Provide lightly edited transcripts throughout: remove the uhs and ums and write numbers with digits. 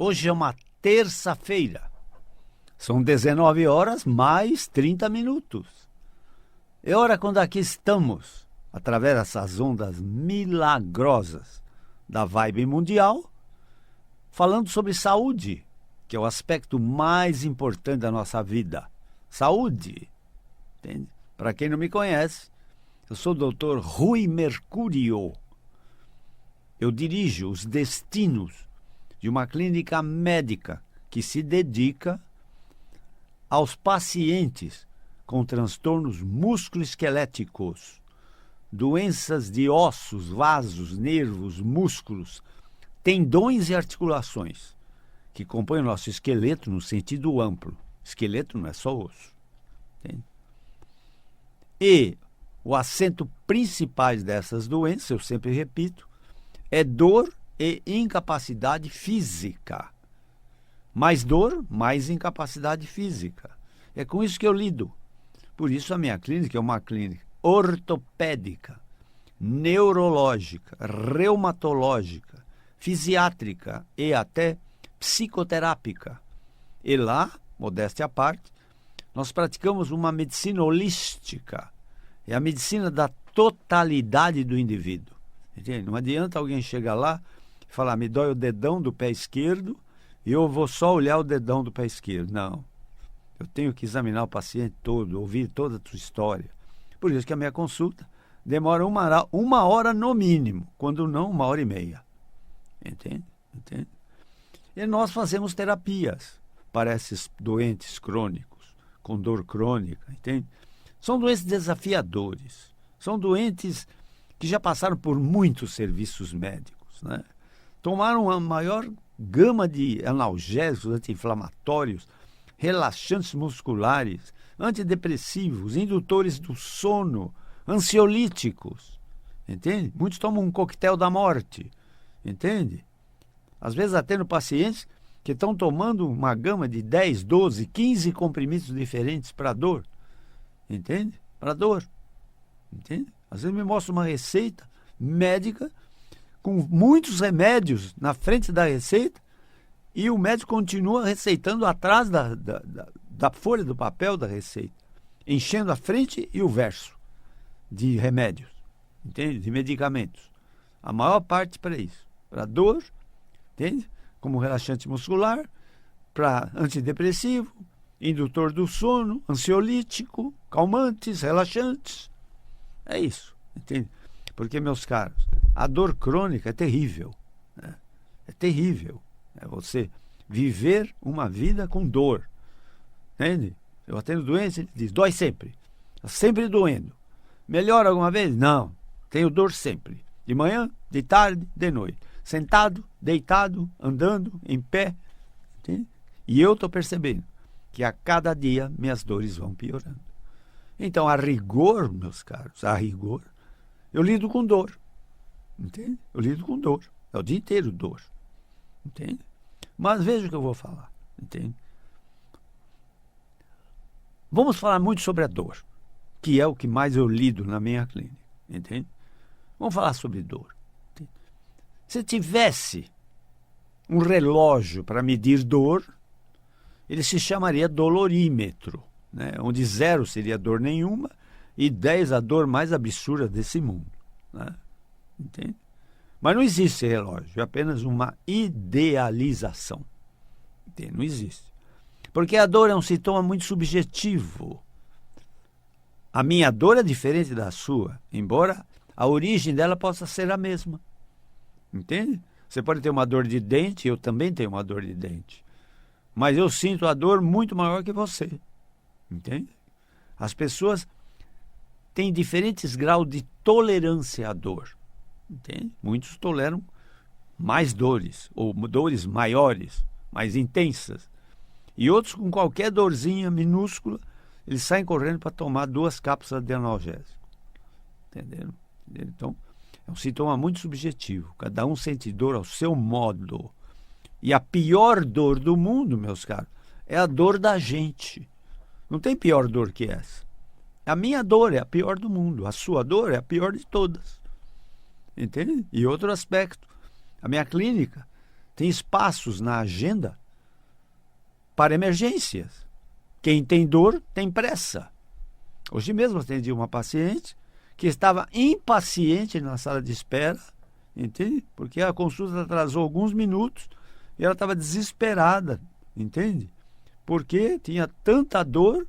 Hoje é uma terça-feira. São 19 horas mais 30 minutos. É hora quando aqui estamos, através dessas ondas milagrosas da vibe mundial, falando sobre saúde, que é o aspecto mais importante da nossa vida. Saúde. Entende? Para quem não me conhece, eu sou o Dr. Rui Mercúrio. Eu dirijo os destinos de uma clínica médica que se dedica aos pacientes com transtornos musculoesqueléticos, doenças de ossos, vasos, nervos, músculos, tendões e articulações, que compõem o nosso esqueleto no sentido amplo. Esqueleto não é só osso. Entende? E o acento principais dessas doenças, eu sempre repito, é dor e incapacidade física. Mais dor, mais incapacidade física. É com isso que eu lido. Por isso a minha clínica é uma clínica ortopédica, neurológica, reumatológica, fisiátrica e até psicoterápica. E lá, modéstia à parte, nós praticamos uma medicina holística. É a medicina da totalidade do indivíduo. Entende? Não adianta alguém chegar lá e falar, me dói o dedão do pé esquerdo e eu vou só olhar o dedão do pé esquerdo. Não. Eu tenho que examinar o paciente todo, ouvir toda a sua história. Por isso que a minha consulta demora uma hora no mínimo, quando não 1h30. Entende? Entende? E nós fazemos terapias para esses doentes crônicos, com dor crônica, entende? São doentes desafiadores, são doentes que já passaram por muitos serviços médicos, né? Tomaram a maior gama de analgésicos, anti-inflamatórios, relaxantes musculares, antidepressivos, indutores do sono, ansiolíticos, entende? Muitos tomam um coquetel da morte, entende? Às vezes até no pacientes que estão tomando uma gama de 10, 12, 15 comprimidos diferentes para dor, entende? Para dor, entende? Às vezes me mostra uma receita médica com muitos remédios na frente da receita e o médico continua receitando atrás da folha do papel da receita, enchendo a frente e o verso de remédios, entende? De medicamentos. A maior parte para isso, para dor, entende? Como relaxante muscular, para antidepressivo, indutor do sono, ansiolítico, calmantes, relaxantes. É isso, entende? Porque, meus caros, a dor crônica é terrível, né? É terrível. É você viver uma vida com dor, entende? Eu atendo doente, ele diz, dói sempre. Está sempre doendo. Melhora alguma vez? Não. Tenho dor sempre. De manhã, de tarde, de noite. Sentado, deitado, andando, em pé. Entende? E eu estou percebendo que a cada dia minhas dores vão piorando. Então, a rigor, meus caros, a rigor, eu lido com dor. Entende? Eu lido com dor. É o dia inteiro dor. Entende? Mas veja o que eu vou falar. Entende? Vamos falar muito sobre a dor, que é o que mais eu lido na minha clínica. Entende? Vamos falar sobre dor. Entende? Se tivesse um relógio para medir dor, ele se chamaria dolorímetro, né? Onde 0 seria dor nenhuma e 10 a dor mais absurda desse mundo, né? Entende? Mas não existe esse relógio, é apenas uma idealização. Entende? Não existe. Porque a dor é um sintoma muito subjetivo. A minha dor é diferente da sua, embora a origem dela possa ser a mesma. Entende? Você pode ter uma dor de dente, eu também tenho uma dor de dente. Mas eu sinto a dor muito maior que você. Entende? As pessoas têm diferentes graus de tolerância à dor. Entende? Muitos toleram mais dores, ou dores maiores, mais intensas. E outros, com qualquer dorzinha minúscula, eles saem correndo para tomar 2 cápsulas de analgésico. Entenderam? Então, é um sintoma muito subjetivo. Cada um sente dor ao seu modo. E a pior dor do mundo, meus caros, é a dor da gente. Não tem pior dor que essa. A minha dor é a pior do mundo. A sua dor é a pior de todas. Entende? E outro aspecto. A minha clínica tem espaços na agenda para emergências. Quem tem dor tem pressa. Hoje mesmo atendi uma paciente que estava impaciente na sala de espera, entende? Porque a consulta atrasou alguns minutos e ela estava desesperada, entende? Porque tinha tanta dor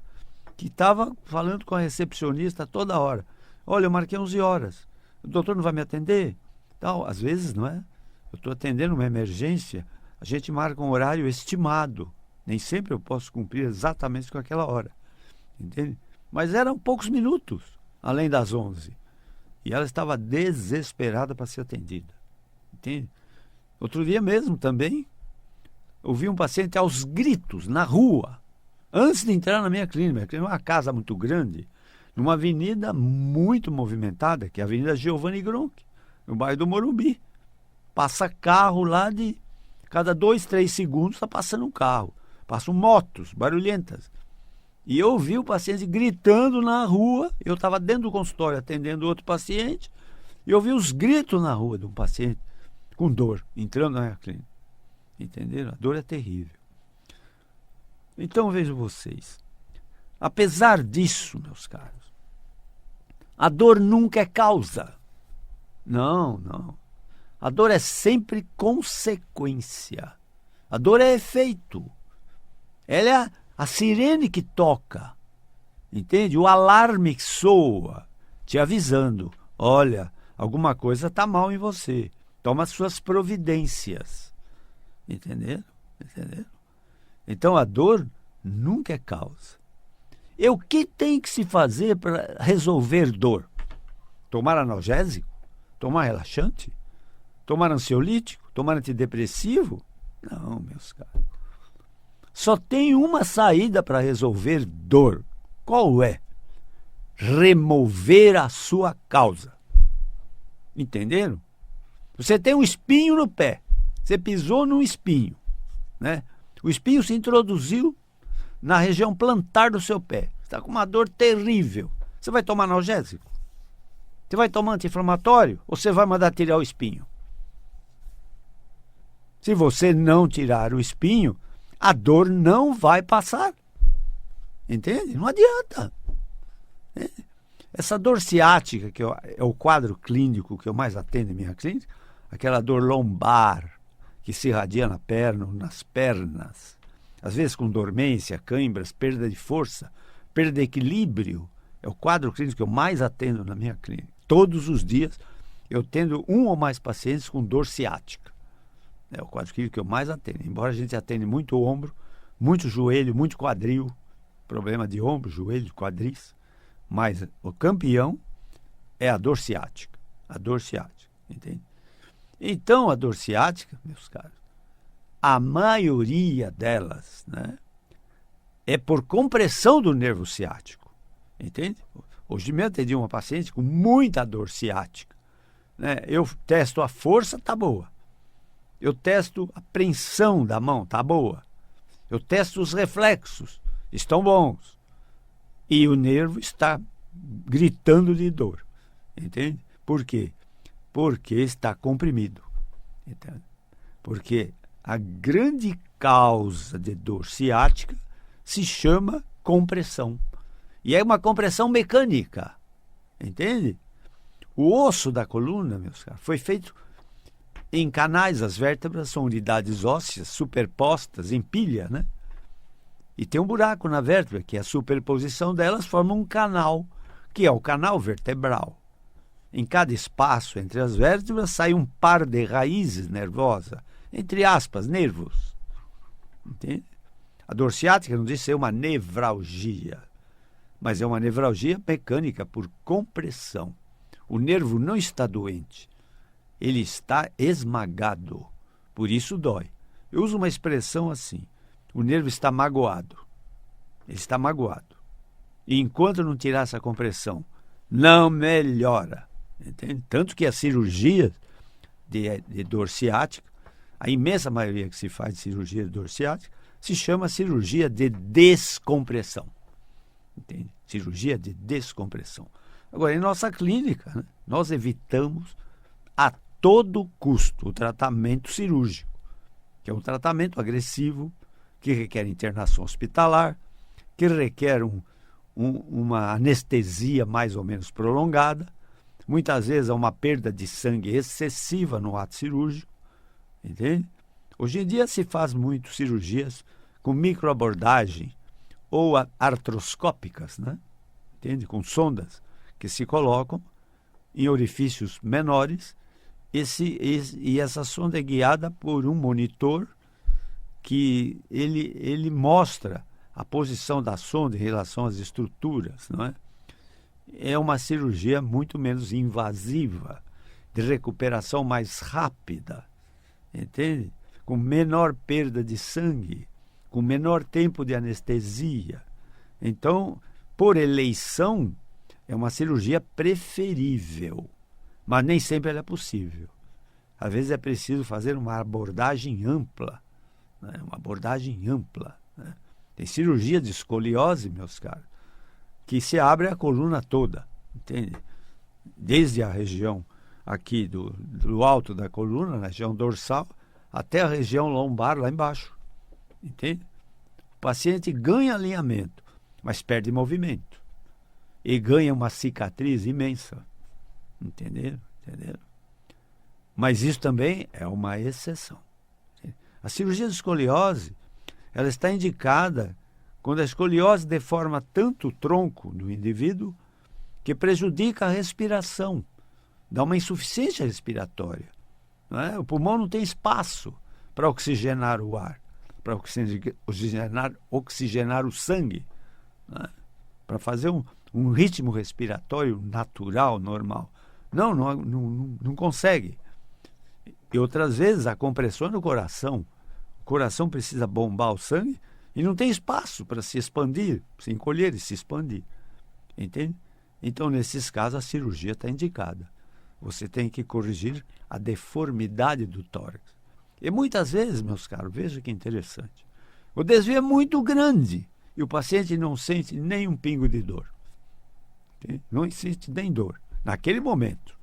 que estava falando com a recepcionista toda hora. Olha, eu marquei 11 horas. O doutor não vai me atender? Então, às vezes, não é? Eu estou atendendo uma emergência, a gente marca um horário estimado. Nem sempre eu posso cumprir exatamente com aquela hora. Entende? Mas eram poucos minutos, além das 11. E ela estava desesperada para ser atendida. Entende? Outro dia mesmo também, eu vi um paciente aos gritos na rua, antes de entrar na minha clínica. É uma casa muito grande, numa avenida muito movimentada, que é a Avenida Giovanni Gronchi, no bairro do Morumbi. Passa carro lá de... Cada 2, 3 segundos está passando um carro. Passam motos barulhentas. E eu vi o paciente gritando na rua. Eu estava dentro do consultório atendendo outro paciente. E eu vi os gritos na rua de um paciente com dor, entrando na minha clínica. Entenderam? A dor é terrível. Então vejo vocês. Apesar disso, meus caros, a dor nunca é causa. Não, não. A dor é sempre consequência. A dor é efeito. Ela é a sirene que toca. Entende? O alarme que soa, te avisando. Olha, alguma coisa está mal em você. Toma as suas providências. Entenderam? Entenderam? Então a dor nunca é causa. E o que tem que se fazer para resolver dor? Tomar analgésico? Tomar relaxante? Tomar ansiolítico? Tomar antidepressivo? Não, meus caros. Só tem uma saída para resolver dor. Qual é? Remover a sua causa. Entenderam? Você tem um espinho no pé. Você pisou num espinho, né? O espinho se introduziu na região plantar do seu pé. Você está com uma dor terrível. Você vai tomar analgésico? Você vai tomar anti-inflamatório? Ou você vai mandar tirar o espinho? Se você não tirar o espinho, a dor não vai passar. Entende? Não adianta. Essa dor ciática, que é o quadro clínico que eu mais atendo em minha clínica, aquela dor lombar que se irradia na perna, nas pernas, às vezes com dormência, câimbras, perda de força, perda de equilíbrio, é o quadro clínico que eu mais atendo na minha clínica. Todos os dias eu atendo um ou mais pacientes com dor ciática. É o quadro clínico que eu mais atendo. Embora a gente atende muito ombro, muito joelho, muito quadril, problema de ombro, joelho, quadris, mas o campeão é a dor ciática. A dor ciática, entende? Então, a dor ciática, meus caros, a maioria delas, né, é por compressão do nervo ciático, entende? Hoje mesmo atendi uma paciente com muita dor ciática, né? Eu testo a força, tá boa. Eu testo a preensão da mão, tá boa. Eu testo os reflexos, estão bons. E o nervo está gritando de dor, entende? Por quê? Porque está comprimido. Entende? Porque a grande causa de dor ciática se chama compressão. E é uma compressão mecânica. Entende? O osso da coluna, meus caros, foi feito em canais. As vértebras são unidades ósseas superpostas em pilha, né? E tem um buraco na vértebra, que a superposição delas forma um canal, que é o canal vertebral. Em cada espaço entre as vértebras sai um par de raízes nervosas, entre aspas, nervos. Entende? A dor ciática não diz ser uma nevralgia, mas é uma nevralgia mecânica por compressão. O nervo não está doente, ele está esmagado, por isso dói. Eu uso uma expressão assim: o nervo está magoado. Ele está magoado. E enquanto não tirar essa compressão, não melhora. Entende? Tanto que a cirurgia de dor ciática, a imensa maioria que se faz de cirurgia de dor ciática, se chama cirurgia de descompressão. Entende? Cirurgia de descompressão. Agora, em nossa clínica, né, nós evitamos a todo custo o tratamento cirúrgico. que é um tratamento agressivo, que requer internação hospitalar, que requer uma anestesia mais ou menos prolongada. Muitas vezes há uma perda de sangue excessiva no ato cirúrgico, entende? Hoje em dia se faz muito cirurgias com microabordagem ou artroscópicas, né? Entende? Com sondas que se colocam em orifícios menores e essa sonda é guiada por um monitor que ele mostra a posição da sonda em relação às estruturas, não é? É uma cirurgia muito menos invasiva, de recuperação mais rápida, entende? Com menor perda de sangue, com menor tempo de anestesia. Então, por eleição, é uma cirurgia preferível, mas nem sempre ela é possível. Às vezes é preciso fazer uma abordagem ampla, né? Uma abordagem ampla, né? Tem cirurgia de escoliose, meus caros, que se abre a coluna toda, entende? Desde a região aqui do alto da coluna, na região dorsal, até a região lombar lá embaixo, entende? O paciente ganha alinhamento, mas perde movimento e ganha uma cicatriz imensa, entenderam? Mas isso também é uma exceção. A cirurgia de escoliose, ela está indicada quando a escoliose deforma tanto o tronco do indivíduo que prejudica a respiração, dá uma insuficiência respiratória, não é? O pulmão não tem espaço para oxigenar o ar, para oxigenar o sangue, não é? Para fazer um ritmo respiratório natural, normal. Não consegue. E outras vezes a compressão no coração. O coração precisa bombar o sangue e não tem espaço para se expandir, se encolher e se expandir. Entende? Então, nesses casos, a cirurgia está indicada. Você tem que corrigir a deformidade do tórax. E muitas vezes, meus caros, veja que interessante. O desvio é muito grande e o paciente não sente nem um pingo de dor. Entende? Não sente nem dor naquele momento.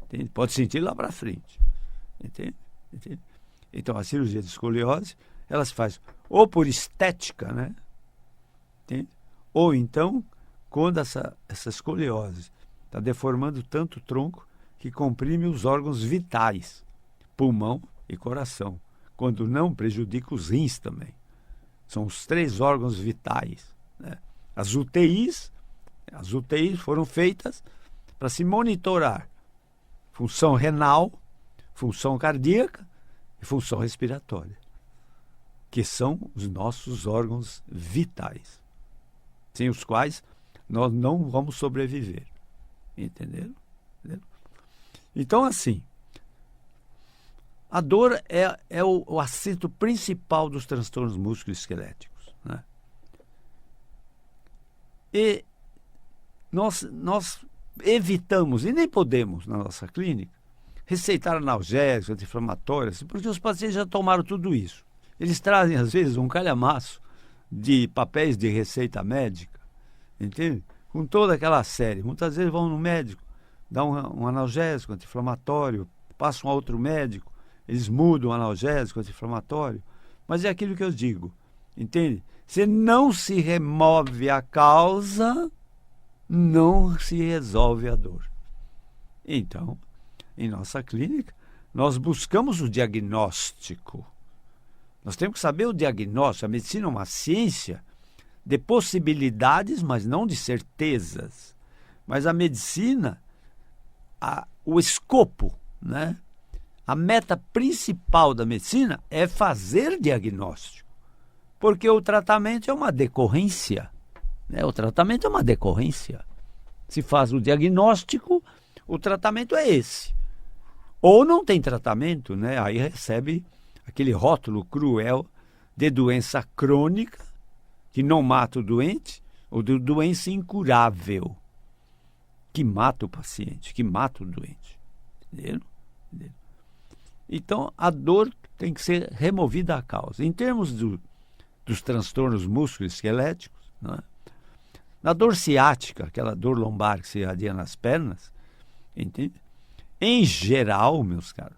Entende? Pode sentir lá para frente. Entende? Então, a cirurgia de escoliose, ela se faz ou por estética, né? Entende? Ou então, quando essa escoliose está deformando tanto o tronco que comprime os órgãos vitais, pulmão e coração, quando não prejudica os rins também. São os 3 órgãos vitais, né? As UTIs foram feitas para se monitorar função renal, função cardíaca e função respiratória, que são os nossos órgãos vitais, sem os quais nós não vamos sobreviver. Entenderam? Então, assim, a dor é o assento principal dos transtornos musculoesqueléticos, né? E nós evitamos, e nem podemos na nossa clínica, receitar analgésicos, anti-inflamatórios, porque os pacientes já tomaram tudo isso. Eles trazem, às vezes, um calhamaço de papéis de receita médica, entende? Com toda aquela série. Muitas vezes vão no médico, dão um analgésico, anti-inflamatório, passam a outro médico, eles mudam o analgésico, anti-inflamatório. Mas é aquilo que eu digo, entende? Se não se remove a causa, não se resolve a dor. Então, em nossa clínica, nós buscamos o diagnóstico. Nós temos que saber o diagnóstico. A medicina é uma ciência de possibilidades, mas não de certezas. Mas a medicina, o escopo, né? A meta principal da medicina é fazer diagnóstico. Porque o tratamento é uma decorrência, né? O tratamento é uma decorrência. Se faz o diagnóstico, o tratamento é esse. Ou não tem tratamento, né? Aí recebe aquele rótulo cruel de doença crônica, que não mata o doente, ou de doença incurável, que mata o paciente, que mata o doente. Entenderam? Então, a dor tem que ser removida à causa. Em termos dos transtornos musculoesqueléticos, né? Na dor ciática, aquela dor lombar que se irradia nas pernas, entende? Em geral, meus caros,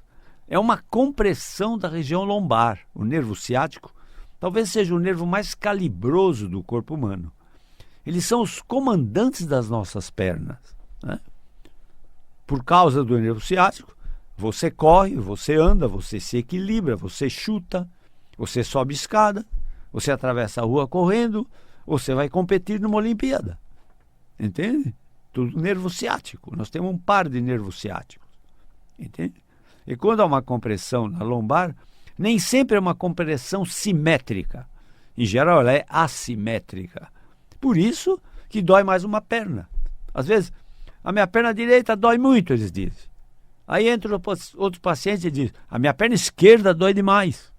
é uma compressão da região lombar. O nervo ciático talvez seja o nervo mais calibroso do corpo humano. Eles são os comandantes das nossas pernas, né? Por causa do nervo ciático, você corre, você anda, você se equilibra, você chuta, você sobe escada, você atravessa a rua correndo, você vai competir numa Olimpíada. Entende? Tudo nervo ciático. Nós temos um par de nervos ciáticos. Entende? E quando há uma compressão na lombar, nem sempre é uma compressão simétrica. Em geral, ela é assimétrica. Por isso que dói mais uma perna. Às vezes, a minha perna direita dói muito, eles dizem. Aí entra outro paciente e diz, a minha perna esquerda dói demais.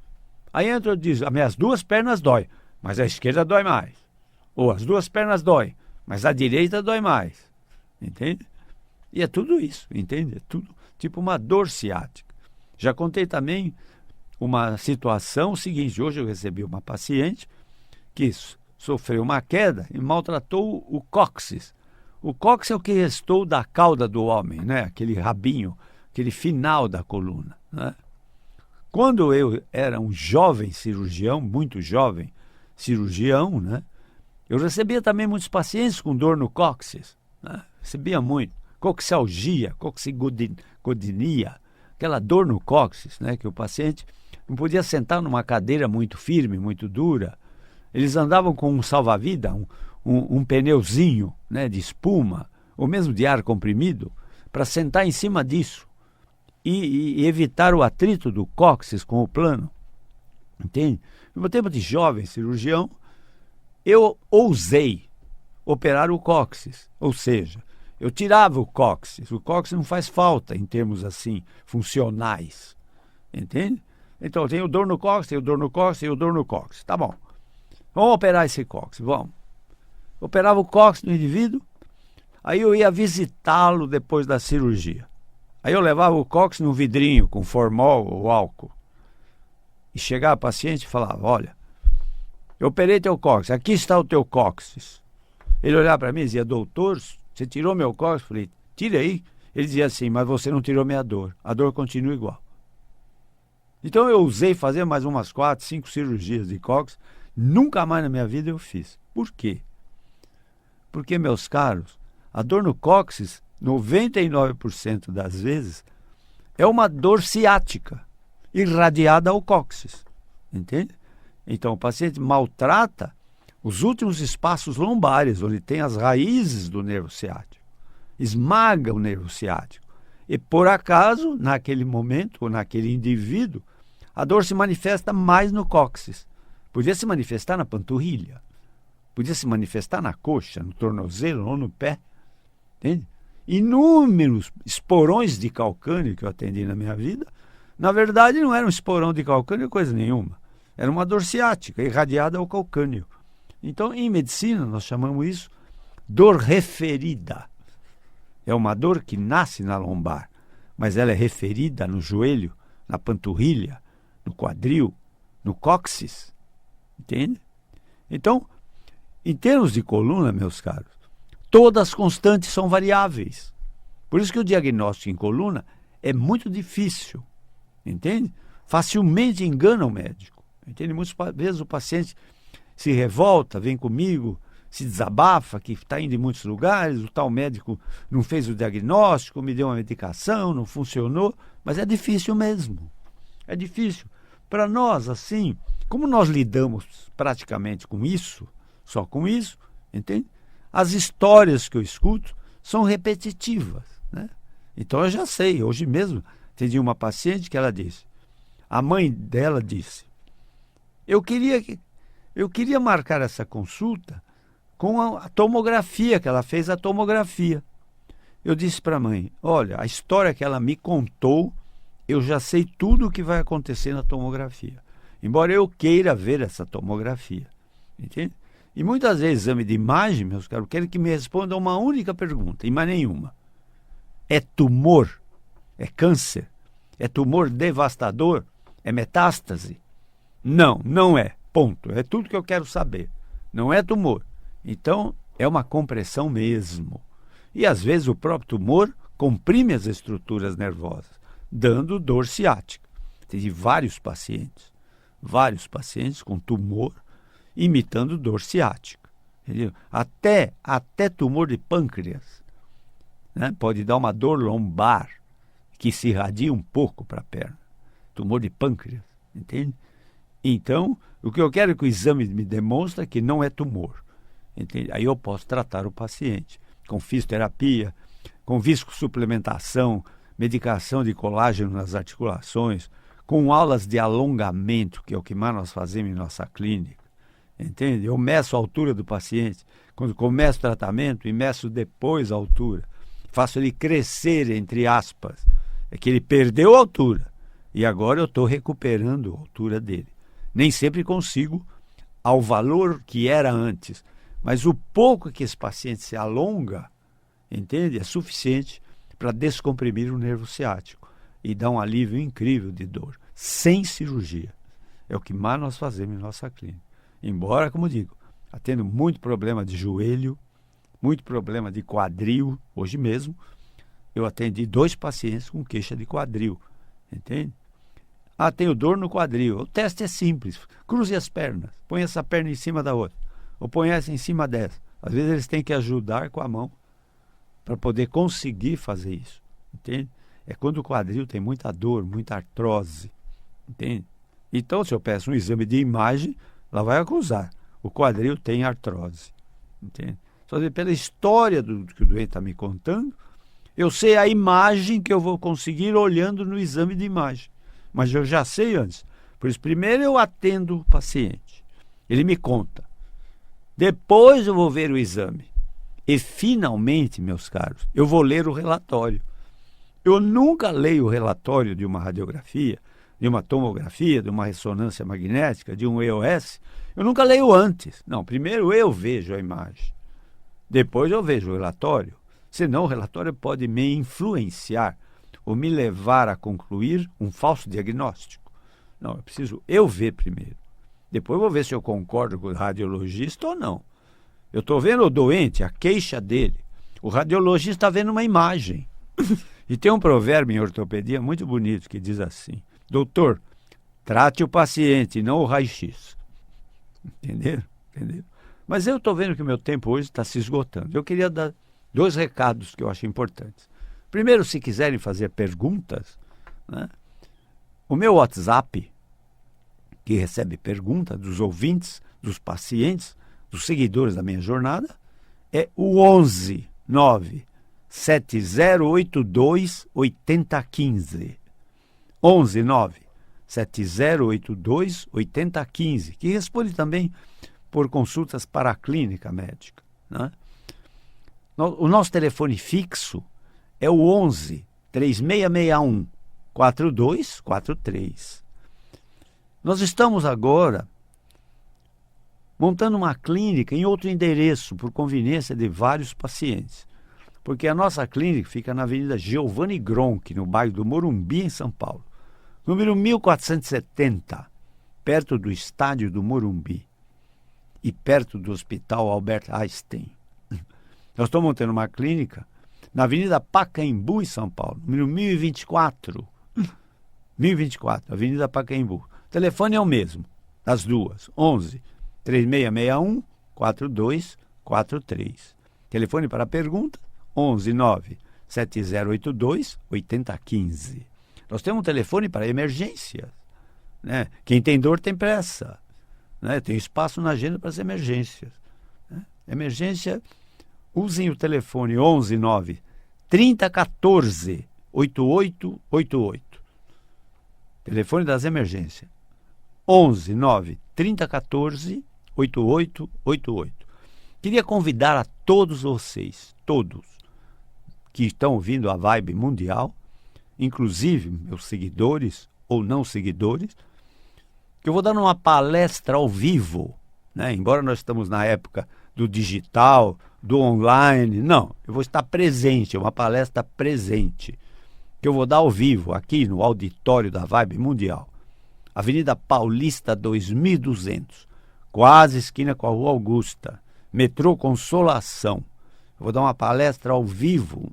Aí entra outro e diz, as minhas duas pernas dói, mas a esquerda dói mais. Ou as duas pernas dói, mas a direita dói mais. Entende? E é tudo isso, entende? É tudo tipo uma dor ciática. Já contei também uma situação seguinte. Hoje eu recebi uma paciente que sofreu uma queda e maltratou o cóccix. O cóccix é o que restou da cauda do homem, né? Aquele rabinho, aquele final da coluna, né? Quando eu era um jovem cirurgião, muito jovem cirurgião, né? Eu recebia também muitos pacientes com dor no cóccix, né? Recebia muito. Coxalgia, coxigodinia, aquela dor no cóccix, né? Que o paciente não podia sentar numa cadeira muito firme, muito dura. Eles andavam com um salva-vida, um pneuzinho, né, de espuma, ou mesmo de ar comprimido, para sentar em cima disso e evitar o atrito do cóccix com o plano. Entende? No meu tempo de jovem cirurgião, eu ousei operar o cóccix, ou seja, eu tirava o cóccix. O cóccix não faz falta em termos assim, funcionais. Entende? Então, eu tenho dor no cóccix, tenho dor no cóccix, tenho dor no cóccix. Tá bom. Vamos operar esse cóccix, vamos. Operava o cóccix no indivíduo, aí eu ia visitá-lo depois da cirurgia. Aí eu levava o cóccix num vidrinho com formol ou álcool. E chegava o paciente e falava, olha, eu operei teu cóccix, aqui está o teu cóccix. Ele olhava para mim e dizia, doutor, você tirou meu cóccix? Eu falei, tirei. Ele dizia assim, mas você não tirou minha dor. A dor continua igual. Então eu usei fazer mais umas 4, 5 cirurgias de cóccix. Nunca mais na minha vida eu fiz. Por quê? Porque, meus caros, a dor no cóccix, 99% das vezes, é uma dor ciática, irradiada ao cóccix. Entende? Então, o paciente maltrata os últimos espaços lombares, onde tem as raízes do nervo ciático. Esmaga o nervo ciático. E, por acaso, naquele momento, ou naquele indivíduo, a dor se manifesta mais no cóccix. Podia se manifestar na panturrilha, podia se manifestar na coxa, no tornozelo ou no pé. Entende? Inúmeros esporões de calcânio que eu atendi na minha vida, na verdade não era um esporão de calcânio coisa nenhuma. Era uma dor ciática irradiada ao calcânio. Então, em medicina, nós chamamos isso dor referida. É uma dor que nasce na lombar, mas ela é referida no joelho, na panturrilha, no quadril, no cóccix. Entende? Então, em termos de coluna, meus caros, todas as constantes são variáveis. Por isso que o diagnóstico em coluna é muito difícil. Entende? Facilmente engana o médico. Entende? Muitas vezes o paciente se revolta, vem comigo, se desabafa, que está indo em muitos lugares, o tal médico não fez o diagnóstico, me deu uma medicação, não funcionou, mas é difícil mesmo. É difícil. Para nós, assim, como nós lidamos praticamente com isso, só com isso, entende? As histórias que eu escuto são repetitivas, né? Então eu já sei, hoje mesmo, atendi uma paciente que ela disse, a mãe dela disse, eu queria marcar essa consulta com a tomografia, que ela fez a tomografia. Eu disse para a mãe, olha, a história que ela me contou, eu já sei tudo o que vai acontecer na tomografia. Embora eu queira ver essa tomografia. Entende? E muitas vezes, exame de imagem, meus caros, quero que me responda uma única pergunta, e mais nenhuma. É tumor? É câncer? É tumor devastador? É metástase? Não, não é. Ponto. É tudo que eu quero saber. Não é tumor. Então, é uma compressão mesmo. E às vezes o próprio tumor comprime as estruturas nervosas. dando dor ciática. Tive vários pacientes com tumor imitando dor ciática. Entendeu? Até tumor de pâncreas, né? Pode dar uma dor lombar que se irradia um pouco para a perna. Tumor de pâncreas, entende? Então, o que eu quero é que o exame me demonstre que não é tumor. Entende? Aí eu posso tratar o paciente com fisioterapia, com viscosuplementação, medicação de colágeno nas articulações, com aulas de alongamento, que é o que mais nós fazemos em nossa clínica. Entende? Eu meço a altura do paciente quando começo o tratamento e meço depois a altura. Faço ele crescer, entre aspas. É que ele perdeu a altura e agora eu estou recuperando a altura dele. Nem sempre consigo ao valor que era antes, mas o pouco que esse paciente se alonga, entende? É suficiente para descomprimir o nervo ciático e dar um alívio incrível de dor, sem cirurgia. É o que mais nós fazemos em nossa clínica. Embora, como digo, atendo muito problema de joelho, muito problema de quadril. Hoje mesmo eu atendi 2 pacientes com queixa de quadril, entende? Tenho dor no quadril. O teste é simples. Cruze as pernas. Põe essa perna em cima da outra. Ou põe essa em cima dessa. Às vezes eles têm que ajudar com a mão para poder conseguir fazer isso. Entende? É quando o quadril tem muita dor, muita artrose. Entende? Então, se eu peço um exame de imagem, ela vai acusar. O quadril tem artrose. Entende? Só que pela história do que o doente está me contando, eu sei a imagem que eu vou conseguir olhando no exame de imagem. Mas eu já sei antes. Por isso, primeiro eu atendo o paciente. Ele me conta. Depois eu vou ver o exame. E, finalmente, meus caros, eu vou ler o relatório. Eu nunca leio o relatório de uma radiografia, de uma tomografia, de uma ressonância magnética, de um EOS. Eu nunca leio antes. Não, primeiro eu vejo a imagem. Depois eu vejo o relatório. Senão o relatório pode me influenciar ou me levar a concluir um falso diagnóstico. Não, eu preciso ver primeiro. Depois eu vou ver se eu concordo com o radiologista ou não. Eu estou vendo o doente, a queixa dele. O radiologista está vendo uma imagem. E tem um provérbio em ortopedia muito bonito que diz assim: doutor, trate o paciente, não o raio-x. Entenderam? Mas eu estou vendo que o meu tempo hoje está se esgotando. Eu queria dar 2 recados que eu acho importantes. Primeiro, se quiserem fazer perguntas, né, o meu WhatsApp, que recebe perguntas dos ouvintes, dos pacientes, dos seguidores da minha jornada, é o 11 9 7082 8015. 11 9 7082 8015, que responde também por consultas para a clínica médica, né? O nosso telefone fixo é o 11 3661 4243. Nós estamos agora montando uma clínica em outro endereço, por conveniência de vários pacientes. Porque a nossa clínica fica na Avenida Giovanni Gronchi, no bairro do Morumbi, em São Paulo. Número 1470, perto do estádio do Morumbi e perto do Hospital Albert Einstein. Nós estamos montando uma clínica na Avenida Pacaembu, em São Paulo, número 1024. 1024, Avenida Pacaembu. O telefone é o mesmo, das duas, 11 3661 4243. Telefone para pergunta, 11 9 7082 8015. Nós temos um telefone para emergências, né? Quem tem dor tem pressa, né? Tem espaço na agenda para as emergências, né? Emergência, usem o telefone 11 9 3014 8888. Telefone das emergências, 11 9 3014 8888. Queria convidar a todos vocês, todos que estão ouvindo a Vibe Mundial, inclusive meus seguidores ou não seguidores, que eu vou dar uma palestra ao vivo, né? Embora nós estamos na época do digital, do online, não, eu vou estar presente, é uma palestra presente, que eu vou dar ao vivo aqui no auditório da Vibe Mundial, Avenida Paulista 2200, quase esquina com a Rua Augusta, metrô Consolação. Eu vou dar uma palestra ao vivo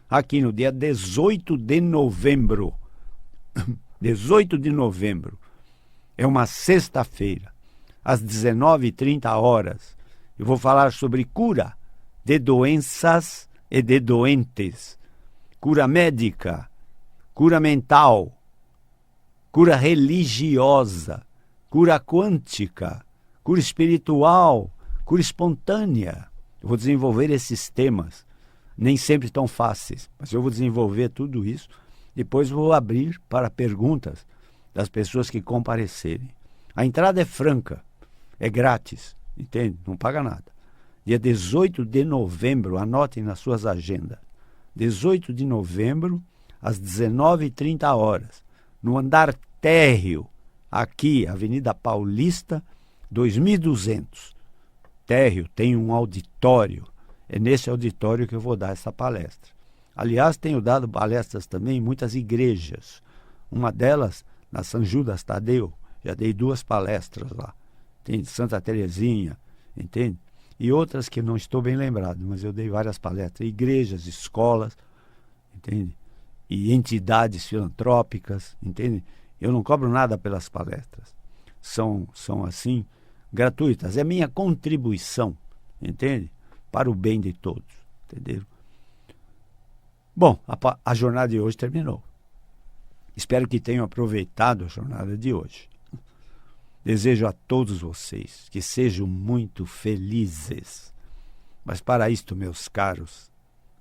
aqui no dia 18 de novembro, 18 de novembro, é uma sexta-feira, às 19h30, eu vou falar sobre cura de doenças e de doentes, cura médica, cura mental, cura religiosa, cura quântica, cura espiritual, cura espontânea. Eu vou desenvolver esses temas, nem sempre tão fáceis, mas eu vou desenvolver tudo isso. Depois vou abrir para perguntas das pessoas que comparecerem. A entrada é franca, é grátis, entende? Não paga nada. Dia 18 de novembro, anotem nas suas agendas. 18 de novembro, às 19h30, no andar térreo, aqui, Avenida Paulista, 2200. Térreo, tem um auditório. É nesse auditório que eu vou dar essa palestra. Aliás, tenho dado palestras também em muitas igrejas. Uma delas, na São Judas Tadeu, já dei 2 palestras lá. Tem Santa Terezinha, entende? E outras que não estou bem lembrado, mas eu dei várias palestras. Igrejas, escolas, entende? E entidades filantrópicas, entende? Eu não cobro nada pelas palestras. São assim, gratuitas. É minha contribuição, entende? Para o bem de todos, entendeu? Bom, a jornada de hoje terminou. Espero que tenham aproveitado a jornada de hoje. Desejo a todos vocês que sejam muito felizes. Mas para isto, meus caros,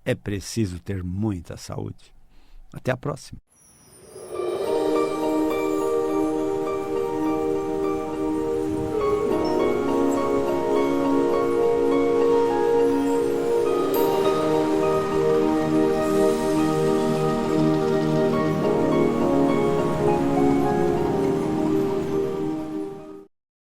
é preciso ter muita saúde. Até a próxima.